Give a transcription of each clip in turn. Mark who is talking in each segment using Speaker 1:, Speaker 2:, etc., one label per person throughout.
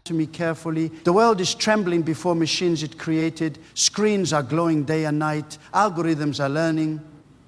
Speaker 1: to me carefully. The world is trembling before machines it created. Screens are glowing day and night. Algorithms are learning.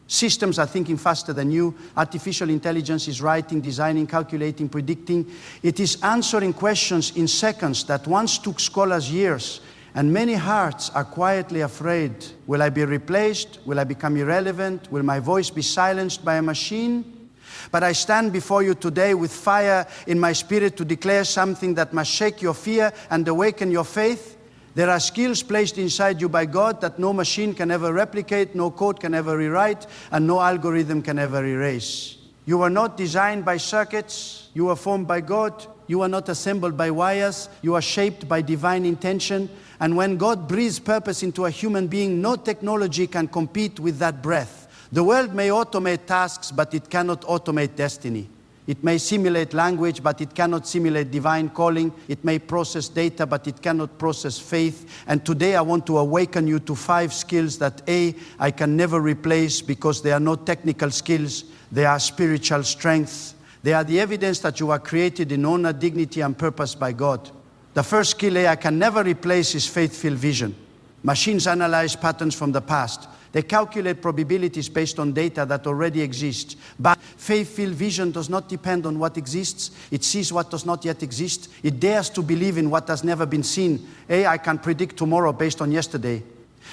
Speaker 1: Systems are thinking faster than you. Artificial intelligence is writing, designing, calculating, predicting. It is answering questions in seconds that once took scholars years. And many hearts are quietly afraid. Will I be replaced? Will I become irrelevant? Will my voice be silenced by a machine? But I stand before you today with fire in my spirit to declare something that must shake your fear and awaken your faith. There are skills placed inside you by God that no machine can ever replicate, no code can ever rewrite, and no algorithm can ever erase. You were not designed by circuits. You were formed by God. You are not assembled by wires. You are shaped by divine intention. And when God breathes purpose into a human being, no technology can compete with that breath. The world may automate tasks, but it cannot automate destiny. It may simulate language, but it cannot simulate divine calling. It may process data, but it cannot process faith. And today I want to awaken you to 5 skills that I can never replace, because they are not technical skills. They are spiritual strengths. They are the evidence that you are created in honor, dignity, and purpose by God. The first skill I can never replace is faith-filled vision. Machines analyze patterns from the past. They calculate probabilities based on data that already exists. But faith-filled vision does not depend on what exists. It sees what does not yet exist. It dares to believe in what has never been seen. I can predict tomorrow based on yesterday.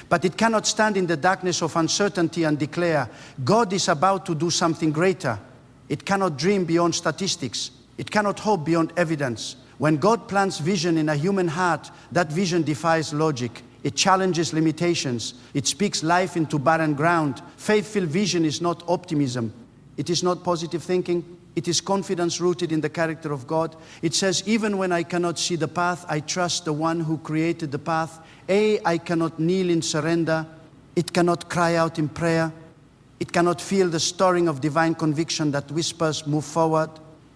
Speaker 1: But it cannot stand in the darkness of uncertainty and declare, God is about to do something greater. It cannot dream beyond statistics. It cannot hope beyond evidence. When God plants vision in a human heart, that vision defies logic. It challenges limitations. It speaks life into barren ground. Faith-filled vision is not optimism. It is not positive thinking. It is confidence rooted in the character of God. It says, even when I cannot see the path, I trust the one who created the path. I cannot kneel in surrender. It cannot cry out in prayer. It cannot feel the stirring of divine conviction that whispers, move forward.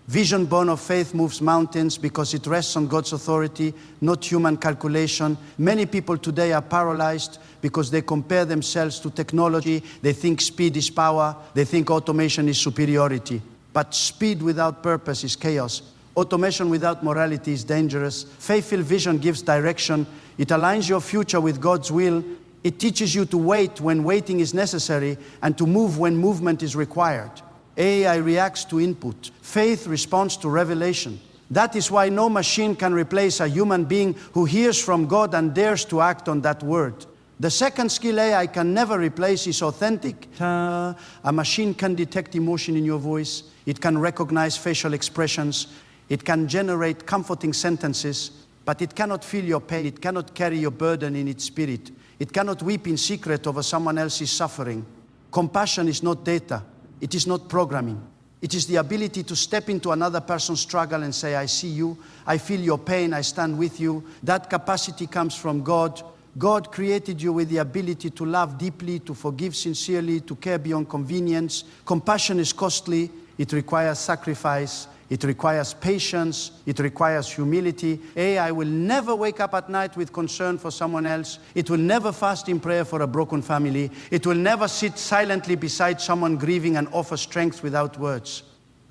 Speaker 1: Vision born of faith moves mountains because it rests on God's authority, not human calculation. Many people today are paralyzed because they compare themselves to technology. They think speed is power. They think automation is superiority. But speed without purpose is chaos. Automation without morality is dangerous. Faith-filled vision gives direction. It aligns your future with God's will. It teaches you to wait when waiting is necessary and to move when movement is required. AI reacts to input. Faith responds to revelation. That is why no machine can replace a human being who hears from God and dares to act on that word. The second skill AI can never replace is authentic. A machine can detect emotion in your voice. It can recognize facial expressions. It can generate comforting sentences, but it cannot feel your pain. It cannot carry your burden in its spirit. It cannot weep in secret over someone else's suffering. Compassion is not data. It is not programming. It is the ability to step into another person's struggle and say, I see you, I feel your pain, I stand with you. That capacity comes from God. God created you with the ability to love deeply, to forgive sincerely, to care beyond convenience. Compassion is costly. It requires sacrifice. It requires patience. It requires humility. I will never wake up at night with concern for someone else. It will never fast in prayer for a broken family. It will never sit silently beside someone grieving and offer strength without words.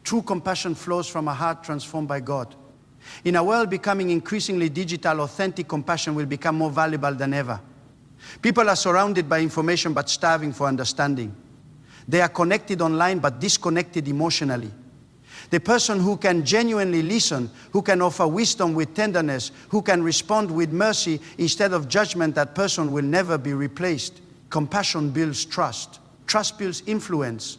Speaker 1: True compassion flows from a heart transformed by God. In a world becoming increasingly digital, authentic compassion will become more valuable than ever. People are surrounded by information but starving for understanding. They are connected online but disconnected emotionally. The person who can genuinely listen, who can offer wisdom with tenderness, who can respond with mercy instead of judgment, that person will never be replaced. Compassion builds trust. Trust builds influence.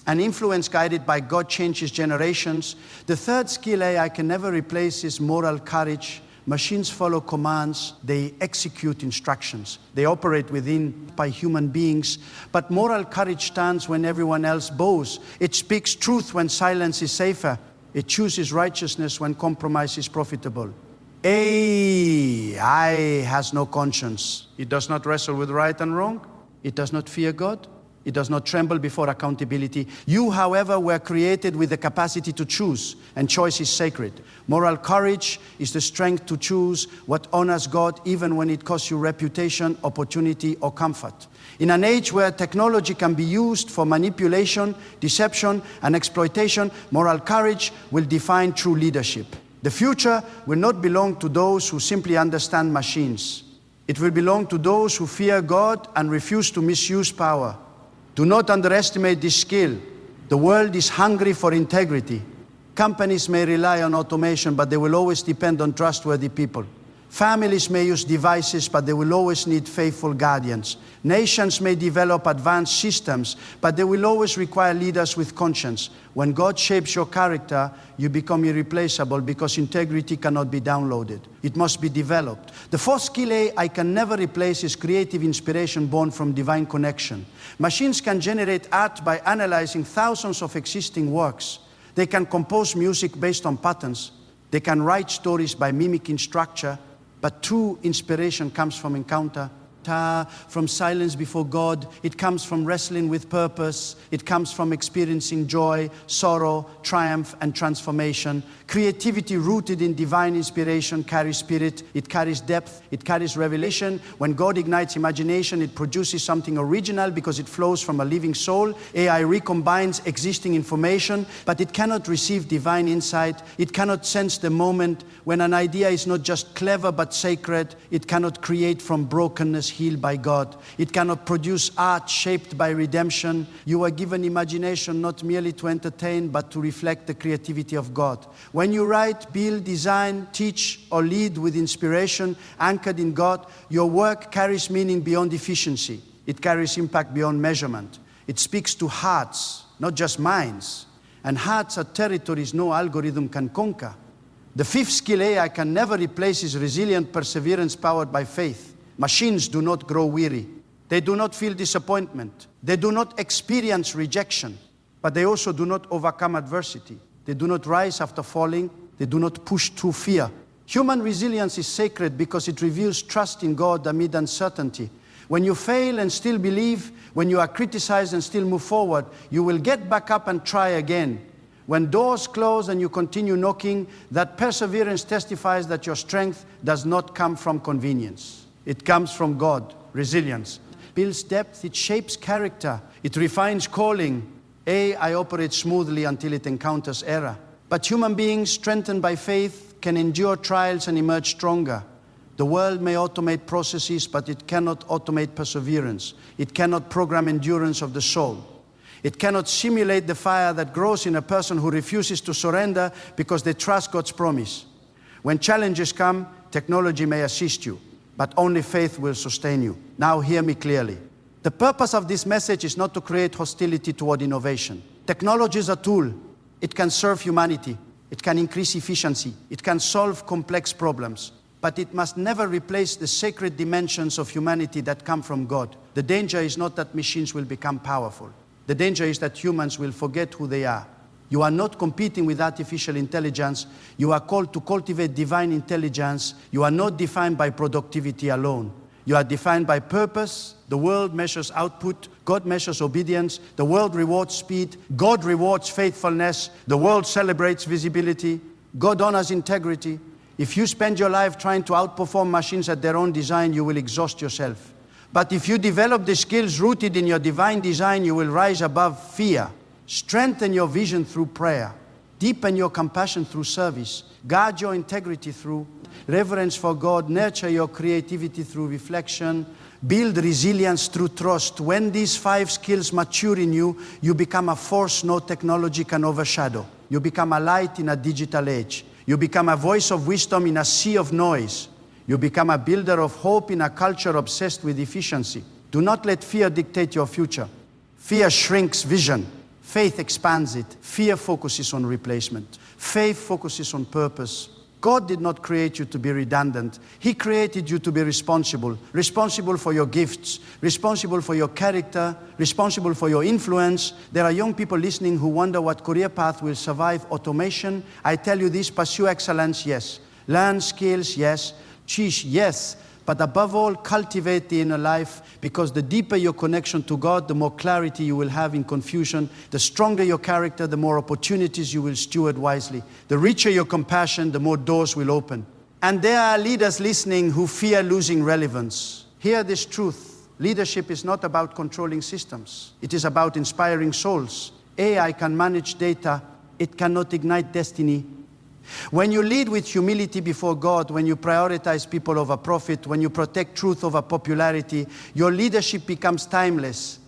Speaker 1: And influence guided by God changes generations. The third skill I can never replace is moral courage. Machines follow commands. They execute instructions. They operate within by human beings. But moral courage stands when everyone else bows. It speaks truth when silence is safer. It chooses righteousness when compromise is profitable. AI has no conscience. It does not wrestle with right and wrong. It does not fear God. It does not tremble before accountability. You, however, were created with the capacity to choose, and choice is sacred. Moral courage is the strength to choose what honors God, even when it costs you reputation, opportunity, or comfort. In an age where technology can be used for manipulation, deception, and exploitation, moral courage will define true leadership. The future will not belong to those who simply understand machines. It will belong to those who fear God and refuse to misuse power. Do not underestimate this skill. The world is hungry for integrity. Companies may rely on automation, but they will always depend on trustworthy people. Families may use devices, but they will always need faithful guardians. Nations may develop advanced systems, but they will always require leaders with conscience. When God shapes your character, you become irreplaceable because integrity cannot be downloaded. It must be developed. The fourth skill I can never replace is creative inspiration born from divine connection. Machines can generate art by analyzing thousands of existing works. They can compose music based on patterns. They can write stories by mimicking structure. But true inspiration comes from encounter, from silence before God. It comes from wrestling with purpose. It comes from experiencing joy, sorrow, triumph, and transformation. Creativity rooted in divine inspiration carries spirit. It carries depth. It carries revelation. When God ignites imagination, it produces something original because it flows from a living soul. AI recombines existing information, but it cannot receive divine insight. It cannot sense the moment when an idea is not just clever but sacred. It cannot create from brokenness healed by God. It cannot produce art shaped by redemption. You are given imagination not merely to entertain, but to reflect the creativity of God. When you write, build, design, teach, or lead with inspiration anchored in God, your work carries meaning beyond efficiency. It carries impact beyond measurement. It speaks to hearts, not just minds. And hearts are territories no algorithm can conquer. The fifth skill I can never replace is resilient perseverance powered by faith. Machines do not grow weary. They do not feel disappointment. They do not experience rejection, but they also do not overcome adversity. They do not rise after falling. They do not push through fear. Human resilience is sacred because it reveals trust in God amid uncertainty. When you fail and still believe, when you are criticized and still move forward, you will get back up and try again. When doors close and you continue knocking, that perseverance testifies that your strength does not come from convenience. It comes from God. Resilience builds depth. It shapes character. It refines calling. AI operates smoothly until it encounters error. But human beings, strengthened by faith, can endure trials and emerge stronger. The world may automate processes, but it cannot automate perseverance. It cannot program endurance of the soul. It cannot simulate the fire that grows in a person who refuses to surrender because they trust God's promise. When challenges come, technology may assist you, but only faith will sustain you. Now hear me clearly. The purpose of this message is not to create hostility toward innovation. Technology is a tool. It can serve humanity. It can increase efficiency. It can solve complex problems. But it must never replace the sacred dimensions of humanity that come from God. The danger is not that machines will become powerful. The danger is that humans will forget who they are. You are not competing with artificial intelligence. You are called to cultivate divine intelligence. You are not defined by productivity alone. You are defined by purpose. The world measures output. God measures obedience. The world rewards speed. God rewards faithfulness. The world celebrates visibility. God honors integrity. If you spend your life trying to outperform machines at their own design, you will exhaust yourself. But if you develop the skills rooted in your divine design, you will rise above fear. Strengthen your vision through prayer. Deepen your compassion through service. Guard your integrity through reverence for God. Nurture your creativity through reflection. Build resilience through trust. When these 5 skills mature in you, you become a force no technology can overshadow. You become a light in a digital age. You become a voice of wisdom in a sea of noise. You become a builder of hope in a culture obsessed with efficiency. Do not let fear dictate your future. Fear shrinks vision. Faith expands it. Fear focuses on replacement. Faith focuses on purpose. God did not create you to be redundant. He created you to be responsible. Responsible for your gifts. Responsible for your character. Responsible for your influence. There are young people listening who wonder what career path will survive automation. I tell you this, pursue excellence, yes. Learn skills, yes. Teach, yes. But above all, cultivate the inner life, because the deeper your connection to God, the more clarity you will have in confusion. The stronger your character, the more opportunities you will steward wisely. The richer your compassion, the more doors will open. And there are leaders listening who fear losing relevance. Hear this truth. Leadership is not about controlling systems. It is about inspiring souls. AI can manage data. It cannot ignite destiny. When you lead with humility before God, when you prioritize people over profit, when you protect truth over popularity, your leadership becomes timeless.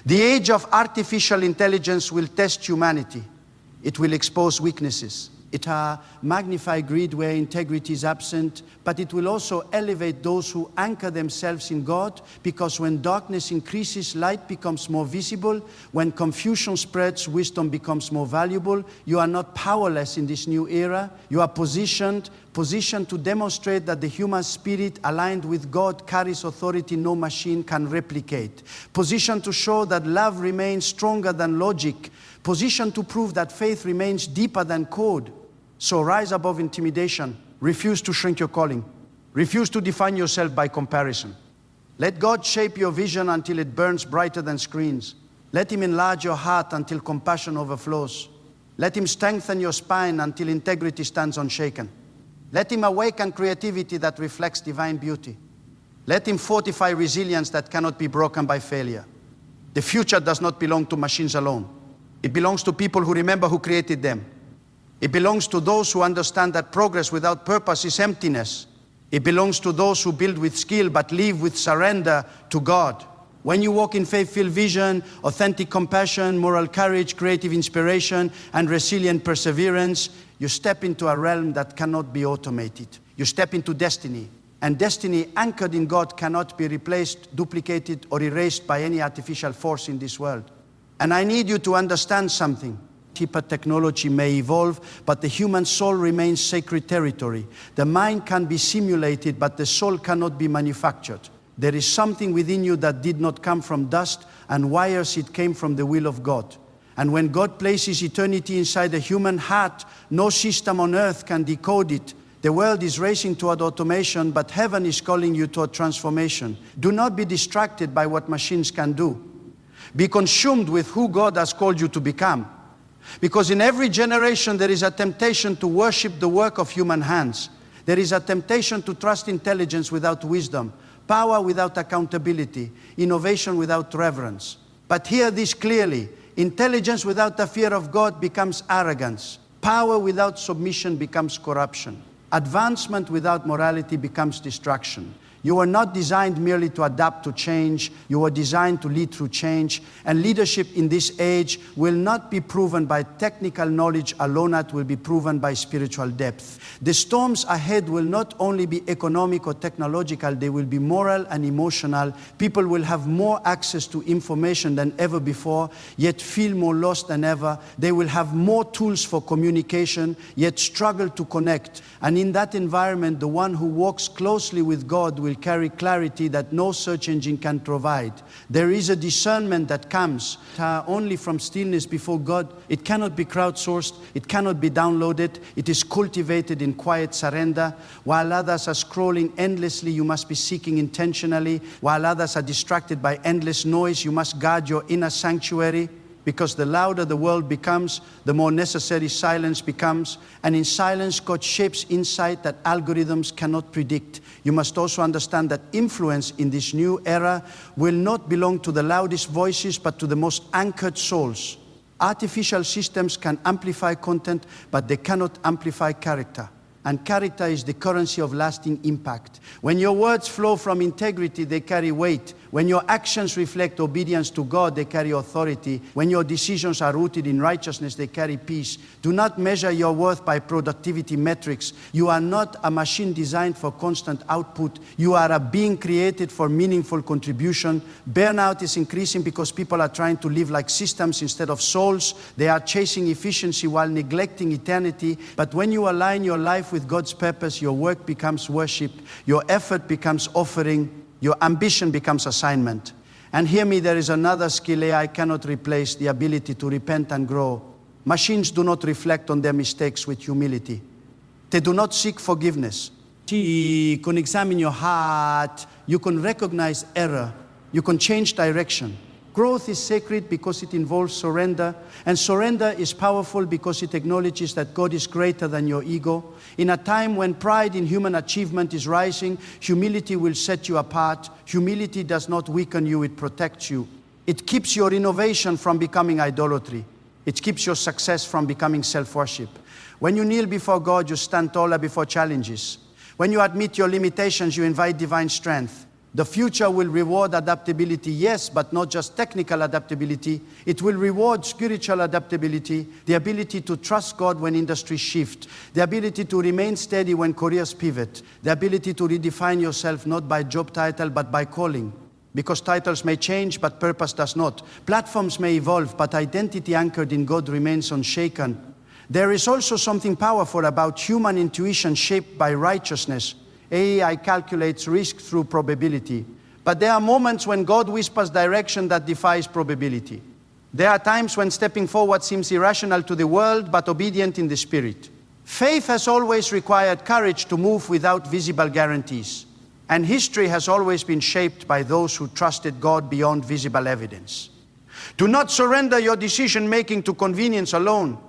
Speaker 1: The age of artificial intelligence will test humanity. It will expose weaknesses. It will magnify greed where integrity is absent, but it will also elevate those who anchor themselves in God, because when darkness increases, light becomes more visible. When confusion spreads, wisdom becomes more valuable. You are not powerless in this new era. You are positioned to demonstrate that the human spirit aligned with God carries authority no machine can replicate. Positioned to show that love remains stronger than logic. Positioned to prove that faith remains deeper than code. So rise above intimidation. Refuse to shrink your calling. Refuse to define yourself by comparison. Let God shape your vision until it burns brighter than screens. Let Him enlarge your heart until compassion overflows. Let Him strengthen your spine until integrity stands unshaken. Let Him awaken creativity that reflects divine beauty. Let Him fortify resilience that cannot be broken by failure. The future does not belong to machines alone. It belongs to people who remember who created them. It belongs to those who understand that progress without purpose is emptiness. It belongs to those who build with skill but live with surrender to God. When you walk in faith-filled vision, authentic compassion, moral courage, creative inspiration, and resilient perseverance, you step into a realm that cannot be automated. You step into destiny. And destiny anchored in God cannot be replaced, duplicated, or erased by any artificial force in this world. And I need you to understand something. Hyper technology may evolve, but the human soul remains sacred territory. The mind can be simulated, but the soul cannot be manufactured. There is something within you that did not come from dust, and wires it came from the will of God. And when God places eternity inside a human heart, no system on earth can decode it. The world is racing toward automation, but heaven is calling you toward transformation. Do not be distracted by what machines can do. Be consumed with who God has called you to become. Because in every generation there is a temptation to worship the work of human hands. There is a temptation to trust intelligence without wisdom, power without accountability, innovation without reverence. But hear this clearly. Intelligence without the fear of God becomes arrogance. Power without submission becomes corruption. Advancement without morality becomes destruction. You are not designed merely to adapt to change. You are designed to lead through change. And leadership in this age will not be proven by technical knowledge alone. It will be proven by spiritual depth. The storms ahead will not only be economic or technological, they will be moral and emotional. People will have more access to information than ever before, yet feel more lost than ever. They will have more tools for communication, yet struggle to connect. And in that environment, the one who walks closely with God will carry clarity that no search engine can provide. There is a discernment that comes only from stillness before God. It cannot be crowdsourced. It cannot be downloaded. It is cultivated in quiet surrender. While others are scrolling endlessly, you must be seeking intentionally. While others are distracted by endless noise, you must guard your inner sanctuary. Because the louder the world becomes, the more necessary silence becomes. And in silence, God shapes insight that algorithms cannot predict. You must also understand that influence in this new era will not belong to the loudest voices, but to the most anchored souls. Artificial systems can amplify content, but they cannot amplify character. And character is the currency of lasting impact. When your words flow from integrity, they carry weight. When your actions reflect obedience to God, they carry authority. When your decisions are rooted in righteousness, they carry peace. Do not measure your worth by productivity metrics. You are not a machine designed for constant output. You are a being created for meaningful contribution. Burnout is increasing because people are trying to live like systems instead of souls. They are chasing efficiency while neglecting eternity. But when you align your life with God's purpose, your work becomes worship. Your effort becomes offering. Your ambition becomes assignment. And hear me, there is another skill AI cannot replace: the ability to repent and grow. Machines do not reflect on their mistakes with humility. They do not seek forgiveness. You can examine your heart. You can recognize error. You can change direction. Growth is sacred because it involves surrender. And surrender is powerful because it acknowledges that God is greater than your ego. In a time when pride in human achievement is rising, humility will set you apart. Humility does not weaken you, it protects you. It keeps your innovation from becoming idolatry. It keeps your success from becoming self-worship. When you kneel before God, you stand taller before challenges. When you admit your limitations, you invite divine strength. The future will reward adaptability, yes, but not just technical adaptability. It will reward spiritual adaptability, the ability to trust God when industries shift, the ability to remain steady when careers pivot, the ability to redefine yourself not by job title but by calling. Because titles may change, but purpose does not. Platforms may evolve, but identity anchored in God remains unshaken. There is also something powerful about human intuition shaped by righteousness. AI calculates risk through probability. But there are moments when God whispers direction that defies probability. There are times when stepping forward seems irrational to the world, but obedient in the spirit. Faith has always required courage to move without visible guarantees. And history has always been shaped by those who trusted God beyond visible evidence. Do not surrender your decision-making to convenience alone.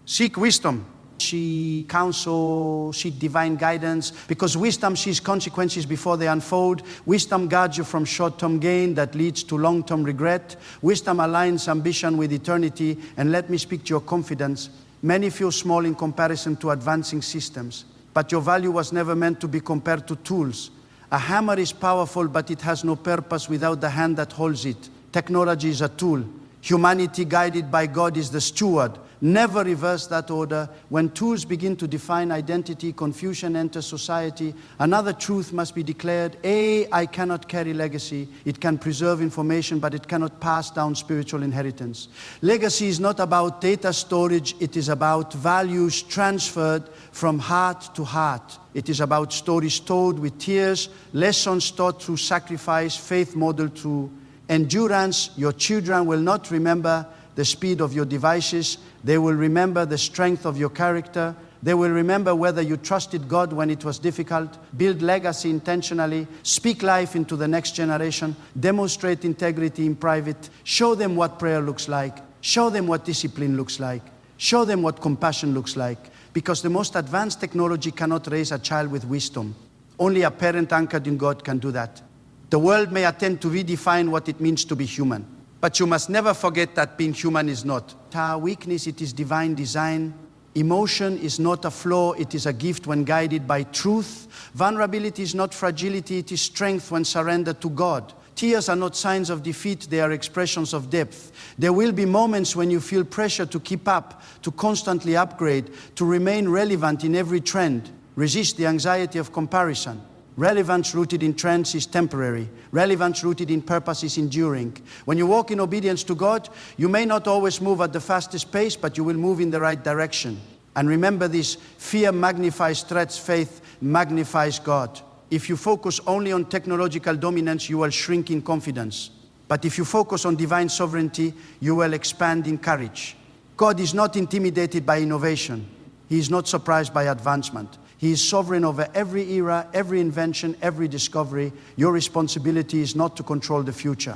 Speaker 1: Seek wisdom. Seek counsel, seek divine guidance, because wisdom sees consequences before they unfold. Wisdom guards you from short-term gain that leads to long-term regret. Wisdom aligns ambition with eternity. And let me speak to your confidence. Many feel small in comparison to advancing systems, but your value was never meant to be compared to tools. A hammer is powerful, but it has no purpose without the hand that holds it. Technology is a tool. Humanity guided by God is the steward. Never reverse that order. When tools begin to define identity, confusion enters society. Another truth must be declared. AI cannot carry legacy. It can preserve information, but it cannot pass down spiritual inheritance. Legacy is not about data storage. It is about values transferred from heart to heart. It is about stories told with tears, lessons taught through sacrifice, faith modeled through endurance. Your children will not remember the speed of your devices. They will remember the strength of your character. They will remember whether you trusted God when it was difficult. Build legacy intentionally. Speak life into the next generation. Demonstrate integrity in private. Show them what prayer looks like. Show them what discipline looks like. Show them what compassion looks like. Because the most advanced technology cannot raise a child with wisdom. Only a parent anchored in God can do that. The world may attempt to redefine what it means to be human. But you must never forget that being human is not our weakness, it is divine design. Emotion is not a flaw, it is a gift when guided by truth. Vulnerability is not fragility, it is strength when surrendered to God. Tears are not signs of defeat, they are expressions of depth. There will be moments when you feel pressure to keep up, to constantly upgrade, to remain relevant in every trend. Resist the anxiety of comparison. Relevance rooted in trends is temporary. Relevance rooted in purpose is enduring. When you walk in obedience to God, you may not always move at the fastest pace, but you will move in the right direction. And remember this, fear magnifies threats, faith magnifies God. If you focus only on technological dominance, you will shrink in confidence. But if you focus on divine sovereignty, you will expand in courage. God is not intimidated by innovation. He is not surprised by advancement. He is sovereign over every era, every invention, every discovery. Your responsibility is not to control the future.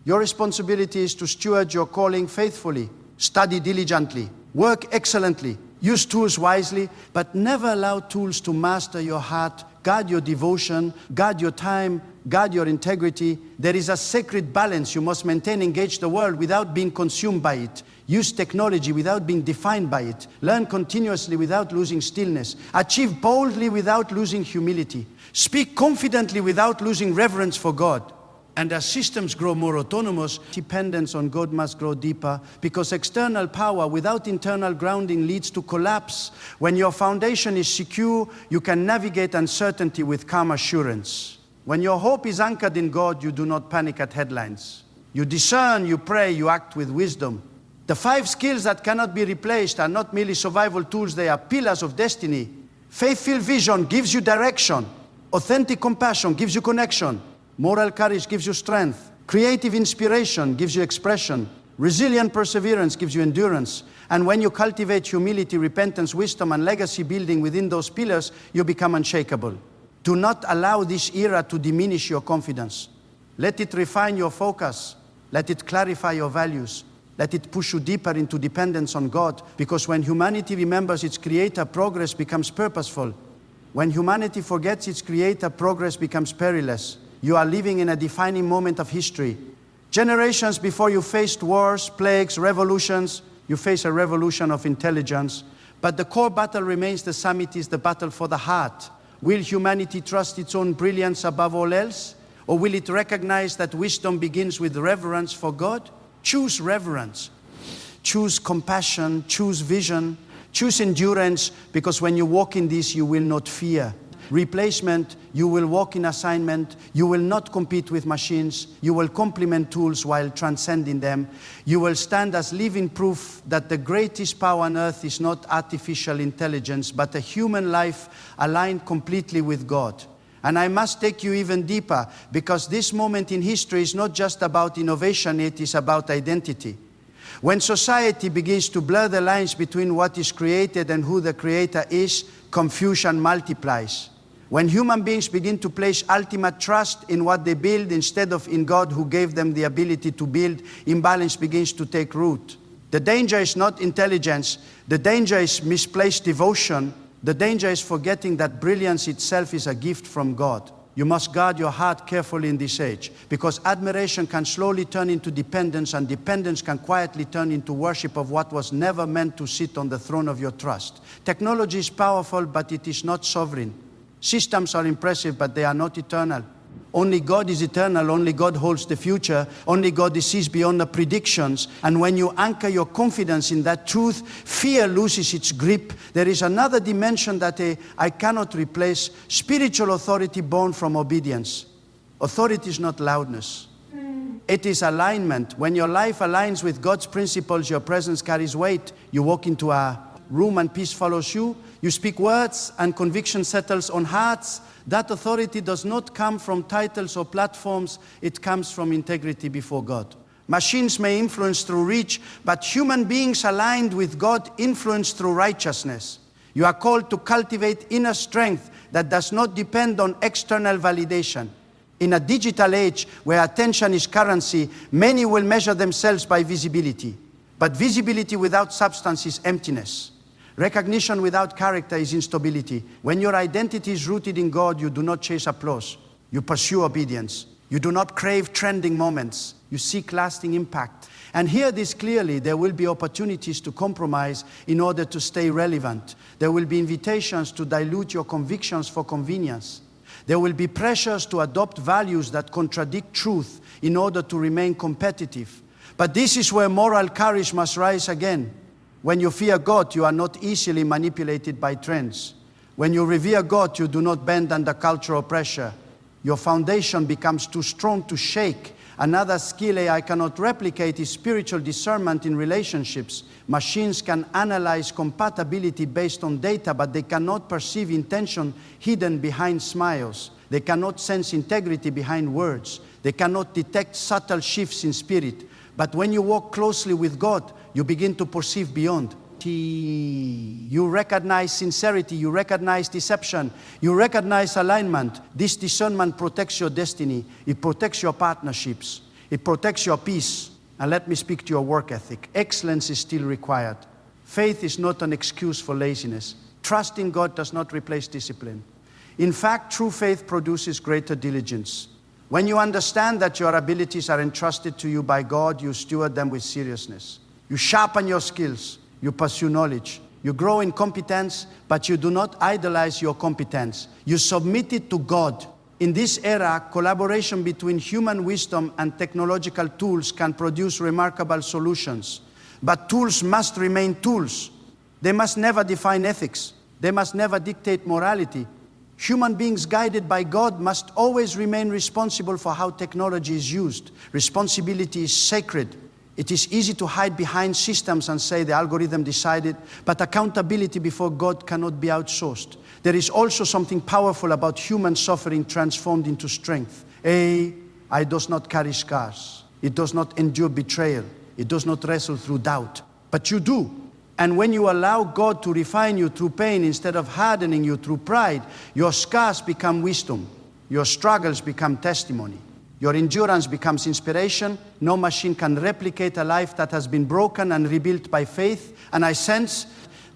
Speaker 1: Your responsibility is to steward your calling faithfully, study diligently, work excellently, use tools wisely, but never allow tools to master your heart. Guard your devotion, guard your time, guard your integrity. There is a sacred balance you must maintain. Engage the world without being consumed by it. Use technology without being defined by it. Learn continuously without losing stillness. Achieve boldly without losing humility. Speak confidently without losing reverence for God. And as systems grow more autonomous, dependence on God must grow deeper, because external power without internal grounding leads to collapse. When your foundation is secure, you can navigate uncertainty with calm assurance. When your hope is anchored in God, you do not panic at headlines. You discern, you pray, you act with wisdom. The 5 skills that cannot be replaced are not merely survival tools, they are pillars of destiny. Faith-filled vision gives you direction. Authentic compassion gives you connection. Moral courage gives you strength. Creative inspiration gives you expression. Resilient perseverance gives you endurance. And when you cultivate humility, repentance, wisdom, and legacy building within those pillars, you become unshakable. Do not allow this era to diminish your confidence. Let it refine your focus. Let it clarify your values. Let it push you deeper into dependence on God, because when humanity remembers its Creator, progress becomes purposeful. When humanity forgets its Creator, progress becomes perilous. You are living in a defining moment of history. Generations before you faced wars, plagues, revolutions, you face a revolution of intelligence. But the core battle remains the summit is the battle for the heart. Will humanity trust its own brilliance above all else? Or will it recognize that wisdom begins with reverence for God? Choose reverence. Choose compassion, choose vision, choose endurance, because when you walk in this, you will not fear. Replacement, you will walk in assignment. You will not compete with machines. You will complement tools while transcending them. You will stand as living proof that the greatest power on earth is not artificial intelligence, but a human life aligned completely with God. And I must take you even deeper, because this moment in history is not just about innovation, it is about identity. When society begins to blur the lines between what is created and who the creator is, confusion multiplies. When human beings begin to place ultimate trust in what they build instead of in God who gave them the ability to build, imbalance begins to take root. The danger is not intelligence. The danger is misplaced devotion. The danger is forgetting that brilliance itself is a gift from God. You must guard your heart carefully in this age, because admiration can slowly turn into dependence, and dependence can quietly turn into worship of what was never meant to sit on the throne of your trust. Technology is powerful, but it is not sovereign. Systems are impressive, but they are not eternal. Only God is eternal. Only God holds the future. Only God sees beyond the predictions. And when you anchor your confidence in that truth, fear loses its grip. There is another dimension that I cannot replace: spiritual authority born from obedience. Authority is not loudness. It is alignment. When your life aligns with God's principles, your presence carries weight. You walk into a room and peace follows you. You speak words and conviction settles on hearts. That authority does not come from titles or platforms. It comes from integrity before God. Machines may influence through reach, but human beings aligned with God influence through righteousness. You are called to cultivate inner strength that does not depend on external validation. In a digital age where attention is currency, many will measure themselves by visibility. But visibility without substance is emptiness. Recognition without character is instability. When your identity is rooted in God, you do not chase applause. You pursue obedience. You do not crave trending moments. You seek lasting impact. And hear this clearly: there will be opportunities to compromise in order to stay relevant. There will be invitations to dilute your convictions for convenience. There will be pressures to adopt values that contradict truth in order to remain competitive. But this is where moral courage must rise again. When you fear God, you are not easily manipulated by trends. When you revere God, you do not bend under cultural pressure. Your foundation becomes too strong to shake. Another skill I cannot replicate is spiritual discernment in relationships. Machines can analyze compatibility based on data, but they cannot perceive intention hidden behind smiles. They cannot sense integrity behind words. They cannot detect subtle shifts in spirit. But when you walk closely with God, you begin to perceive beyond. You recognize sincerity, you recognize deception, you recognize alignment. This discernment protects your destiny, it protects your partnerships, it protects your peace. And let me speak to your work ethic. Excellence is still required. Faith is not an excuse for laziness. Trust in God does not replace discipline. In fact, true faith produces greater diligence. When you understand that your abilities are entrusted to you by God, you steward them with seriousness. You sharpen your skills. You pursue knowledge. You grow in competence, but you do not idolize your competence. You submit it to God. In this era, collaboration between human wisdom and technological tools can produce remarkable solutions. But tools must remain tools. They must never define ethics. They must never dictate morality. Human beings guided by God must always remain responsible for how technology is used. Responsibility is sacred. It is easy to hide behind systems and say the algorithm decided, but accountability before God cannot be outsourced. There is also something powerful about human suffering transformed into strength. AI does not carry scars. It does not endure betrayal. It does not wrestle through doubt. But you do. And when you allow God to refine you through pain instead of hardening you through pride, your scars become wisdom. Your struggles become testimony. Your endurance becomes inspiration. No machine can replicate a life that has been broken and rebuilt by faith. And I sense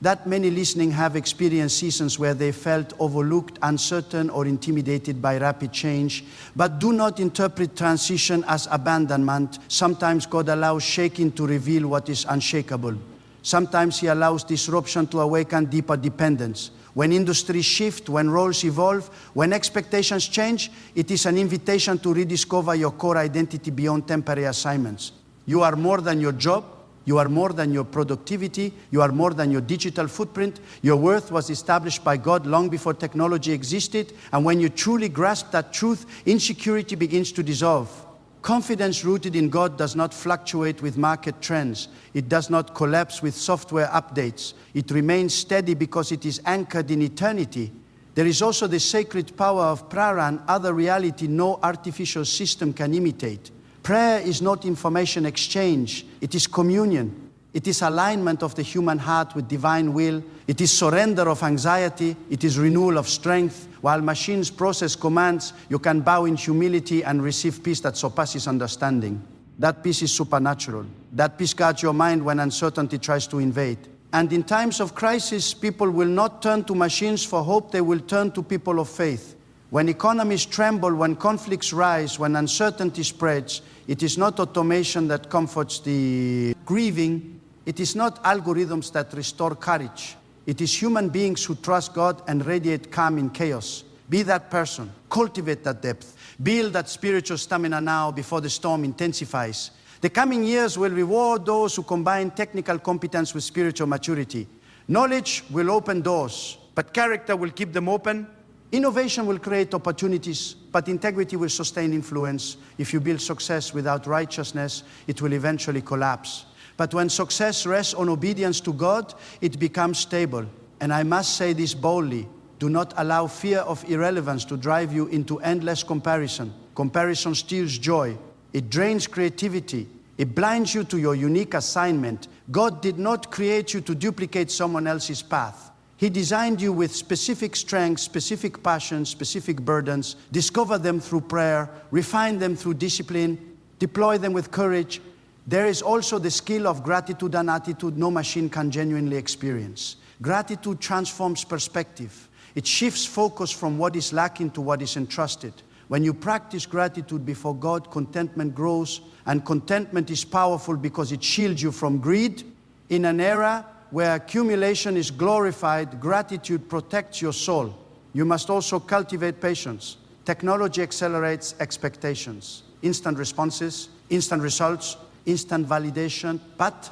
Speaker 1: that many listening have experienced seasons where they felt overlooked, uncertain, or intimidated by rapid change. But do not interpret transition as abandonment. Sometimes God allows shaking to reveal what is unshakable. Sometimes He allows disruption to awaken deeper dependence. When industries shift, when roles evolve, when expectations change, it is an invitation to rediscover your core identity beyond temporary assignments. You are more than your job. You are more than your productivity. You are more than your digital footprint. Your worth was established by God long before technology existed. And when you truly grasp that truth, insecurity begins to dissolve. Confidence rooted in God does not fluctuate with market trends. It does not collapse with software updates. It remains steady because it is anchored in eternity. There is also the sacred power of prayer and other reality no artificial system can imitate. Prayer is not information exchange. It is communion. It is alignment of the human heart with divine will. It is surrender of anxiety. It is renewal of strength. While machines process commands, you can bow in humility and receive peace that surpasses understanding. That peace is supernatural. That peace guards your mind when uncertainty tries to invade. And in times of crisis, people will not turn to machines for hope. They will turn to people of faith. When economies tremble, when conflicts rise, when uncertainty spreads, it is not automation that comforts the grieving. It is not algorithms that restore courage. It is human beings who trust God and radiate calm in chaos. Be that person. Cultivate that depth. Build that spiritual stamina now before the storm intensifies. The coming years will reward those who combine technical competence with spiritual maturity. Knowledge will open doors, but character will keep them open. Innovation will create opportunities, but integrity will sustain influence. If you build success without righteousness, it will eventually collapse. But when success rests on obedience to God, it becomes stable. And I must say this boldly, do not allow fear of irrelevance to drive you into endless comparison. Comparison steals joy. It drains creativity. It blinds you to your unique assignment. God did not create you to duplicate someone else's path. He designed you with specific strengths, specific passions, specific burdens. Discover them through prayer, refine them through discipline, deploy them with courage. There is also the skill of gratitude and attitude no machine can genuinely experience. Gratitude transforms perspective. It shifts focus from what is lacking to what is entrusted. When you practice gratitude before God, contentment grows, and contentment is powerful because it shields you from greed. In an era where accumulation is glorified, gratitude protects your soul. You must also cultivate patience. Technology accelerates expectations. Instant responses, instant results, instant validation, but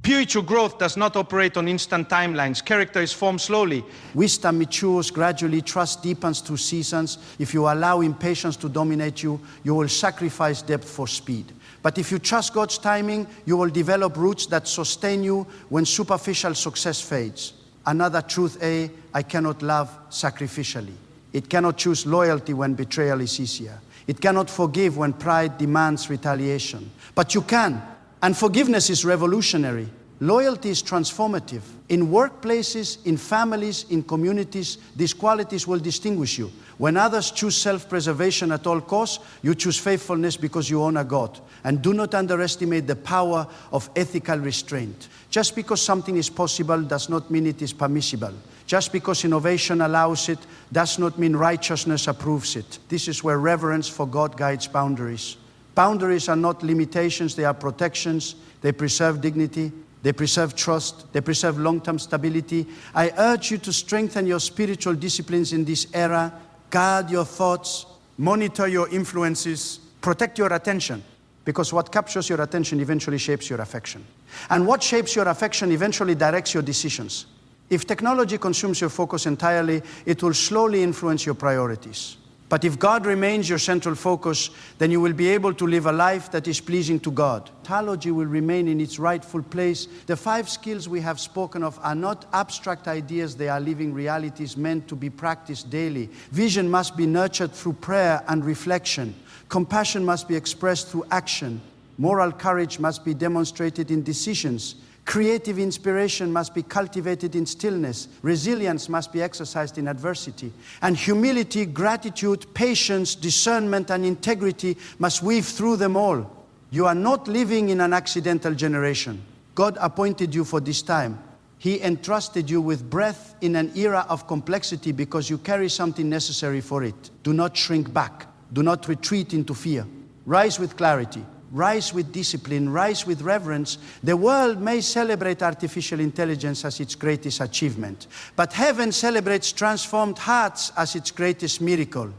Speaker 1: spiritual growth does not operate on instant timelines. Character is formed slowly. Wisdom matures gradually. Trust deepens through seasons. If you allow impatience to dominate you, you will sacrifice depth for speed. But if you trust God's timing, you will develop roots that sustain you when superficial success fades. Another truth, I cannot love sacrificially. It cannot choose loyalty when betrayal is easier. It cannot forgive when pride demands retaliation. But you can. And forgiveness is revolutionary. Loyalty is transformative. In workplaces, in families, in communities, these qualities will distinguish you. When others choose self-preservation at all costs, you choose faithfulness because you honor God. And do not underestimate the power of ethical restraint. Just because something is possible does not mean it is permissible. Just because innovation allows it does not mean righteousness approves it. This is where reverence for God guides boundaries. Boundaries are not limitations, they are protections. They preserve dignity, they preserve trust, they preserve long-term stability. I urge you to strengthen your spiritual disciplines in this era. Guard your thoughts, monitor your influences, protect your attention. Because what captures your attention eventually shapes your affection. And what shapes your affection eventually directs your decisions. If technology consumes your focus entirely, it will slowly influence your priorities. But if God remains your central focus, then you will be able to live a life that is pleasing to God. Technology will remain in its rightful place. The 5 skills we have spoken of are not abstract ideas, they are living realities meant to be practiced daily. Vision must be nurtured through prayer and reflection. Compassion must be expressed through action. Moral courage must be demonstrated in decisions. Creative inspiration must be cultivated in stillness. Resilience must be exercised in adversity. And humility, gratitude, patience, discernment, and integrity must weave through them all. You are not living in an accidental generation. God appointed you for this time. He entrusted you with breath in an era of complexity because you carry something necessary for it. Do not shrink back. Do not retreat into fear. Rise with clarity. rise with discipline, rise with reverence, the world may celebrate artificial intelligence as its greatest achievement. But heaven celebrates transformed hearts as its greatest miracle.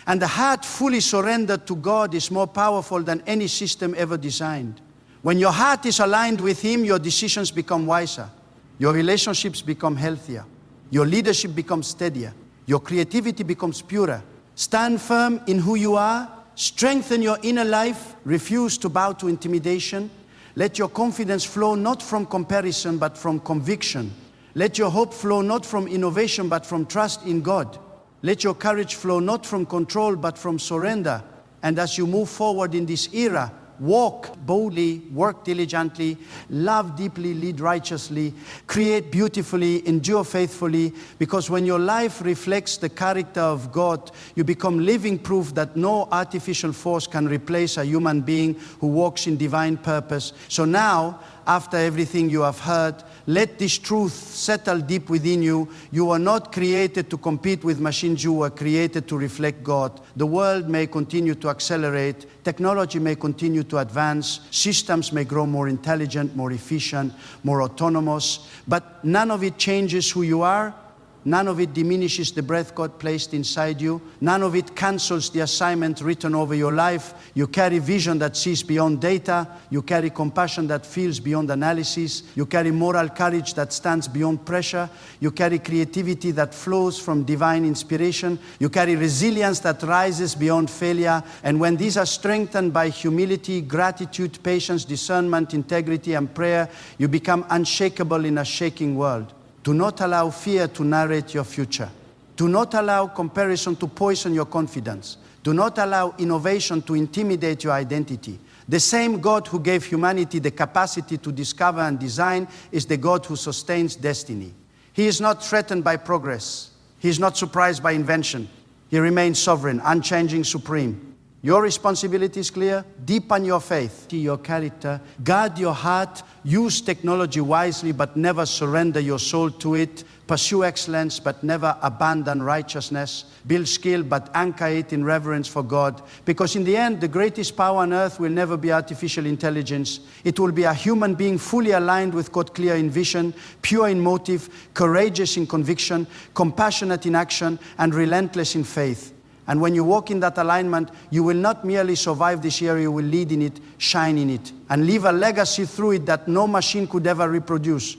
Speaker 1: And the heart fully surrendered to God is more powerful than any system ever designed. When your heart is aligned with Him, your decisions become wiser. Your relationships become healthier. Your leadership becomes steadier. Your creativity becomes purer. Stand firm in who you are. Strengthen your inner life. Refuse to bow to intimidation. Let your confidence flow not from comparison, but from conviction. Let your hope flow not from innovation, but from trust in God. Let your courage flow not from control, but from surrender. And as you move forward in this era, walk boldly, work diligently, love deeply, lead righteously, create beautifully, endure faithfully, because when your life reflects the character of God, you become living proof that no artificial force can replace a human being who walks in divine purpose. So now, after everything you have heard, let this truth settle deep within you. You were not created to compete with machines. You were created to reflect God. The world may continue to accelerate. Technology may continue to advance. Systems may grow more intelligent, more efficient, more autonomous. But none of it changes who you are. None of it diminishes the breath God placed inside you. None of it cancels the assignment written over your life. You carry vision that sees beyond data. You carry compassion that feels beyond analysis. You carry moral courage that stands beyond pressure. You carry creativity that flows from divine inspiration. You carry resilience that rises beyond failure. And when these are strengthened by humility, gratitude, patience, discernment, integrity, and prayer, you become unshakable in a shaking world. Do not allow fear to narrate your future. Do not allow comparison to poison your confidence. Do not allow innovation to intimidate your identity. The same God who gave humanity the capacity to discover and design is the God who sustains destiny. He is not threatened by progress. He is not surprised by invention. He remains sovereign, unchanging, supreme. Your responsibility is clear. Deepen your faith, your character, guard your heart, use technology wisely, but never surrender your soul to it. Pursue excellence, but never abandon righteousness. Build skill, but anchor it in reverence for God. Because in the end, the greatest power on earth will never be artificial intelligence. It will be a human being fully aligned with God, clear in vision, pure in motive, courageous in conviction, compassionate in action, and relentless in faith. And when you walk in that alignment, you will not merely survive this year, you will lead in it, shine in it, and leave a legacy through it that no machine could ever reproduce.